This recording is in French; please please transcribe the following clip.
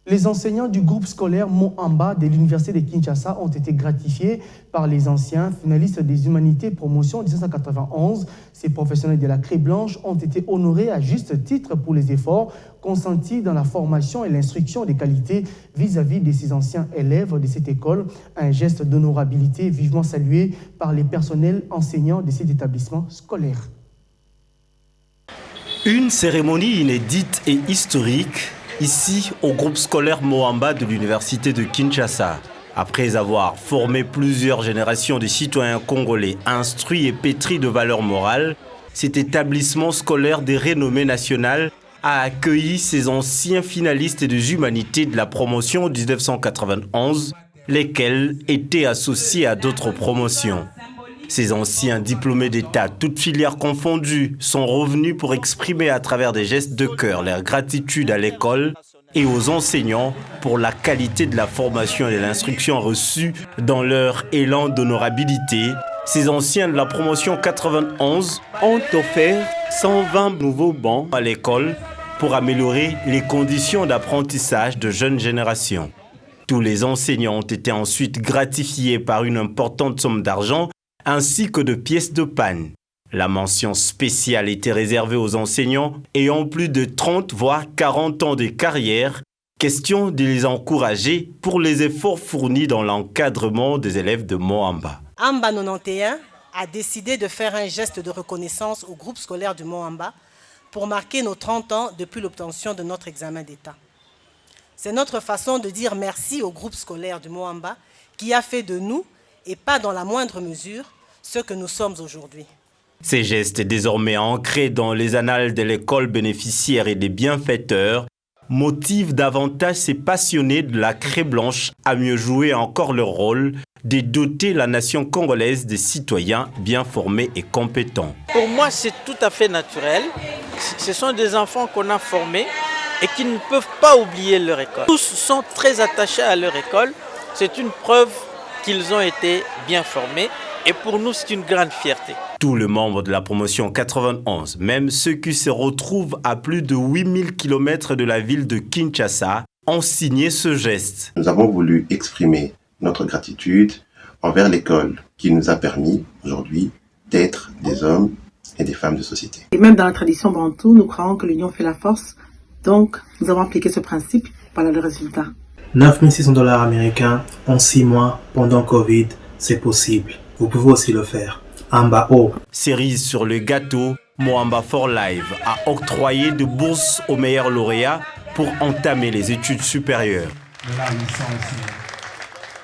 Les enseignants du groupe scolaire Moamba de l'Université de Kinshasa ont été gratifiés par les anciens finalistes des humanités promotion 1991. Ces professionnels de la Craie Blanche ont été honorés à juste titre pour les efforts consentis dans la formation et l'instruction des qualités vis-à-vis de ces anciens élèves de cette école. Un geste d'honorabilité vivement salué par les personnels enseignants de cet établissement scolaire. Une cérémonie inédite et historique ici au groupe scolaire Moamba de l'Université de Kinshasa. Après avoir formé plusieurs générations de citoyens congolais instruits et pétris de valeurs morales, cet établissement scolaire de renommée nationale a accueilli ces anciens finalistes des humanités de la promotion 1991, lesquels étaient associés à d'autres promotions. Ces anciens diplômés d'État, toutes filières confondues, sont revenus pour exprimer à travers des gestes de cœur leur gratitude à l'école et aux enseignants pour la qualité de la formation et de l'instruction reçue dans leur élan d'honorabilité. Ces anciens de la promotion 91 ont offert 120 nouveaux bancs à l'école pour améliorer les conditions d'apprentissage de jeunes générations. Tous les enseignants ont été ensuite gratifiés par une importante somme d'argent ainsi que de pièces de panne. La mention spéciale était réservée aux enseignants ayant plus de 30 voire 40 ans de carrière, question de les encourager pour les efforts fournis dans l'encadrement des élèves de Moamba. AMBA 91 a décidé de faire un geste de reconnaissance au groupe scolaire de Moamba pour marquer nos 30 ans depuis l'obtention de notre examen d'État. C'est notre façon de dire merci au groupe scolaire de Moamba qui a fait de nous, et pas dans la moindre mesure, ce que nous sommes aujourd'hui. Ces gestes, désormais ancrés dans les annales de l'école bénéficiaire et des bienfaiteurs, motivent davantage ces passionnés de la Craie Blanche à mieux jouer encore leur rôle de doter la nation congolaise de citoyens bien formés et compétents. Pour moi, c'est tout à fait naturel. Ce sont des enfants qu'on a formés et qui ne peuvent pas oublier leur école. Tous sont très attachés à leur école. C'est une preuve qu'ils ont été bien formés et pour nous c'est une grande fierté. Tous les membres de la promotion 91, même ceux qui se retrouvent à plus de 8000 km de la ville de Kinshasa, ont signé ce geste. Nous avons voulu exprimer notre gratitude envers l'école qui nous a permis aujourd'hui d'être des hommes et des femmes de société. Et même dans la tradition bantou, nous croyons que l'union fait la force, donc nous avons appliqué ce principe, voilà le résultat. 9 600 $ américains en 6 mois pendant Covid, c'est possible. Vous pouvez aussi le faire. Amba O. Cerise sur le gâteau, Moamba for Life a octroyé de bourses aux meilleurs lauréats pour entamer les études supérieures.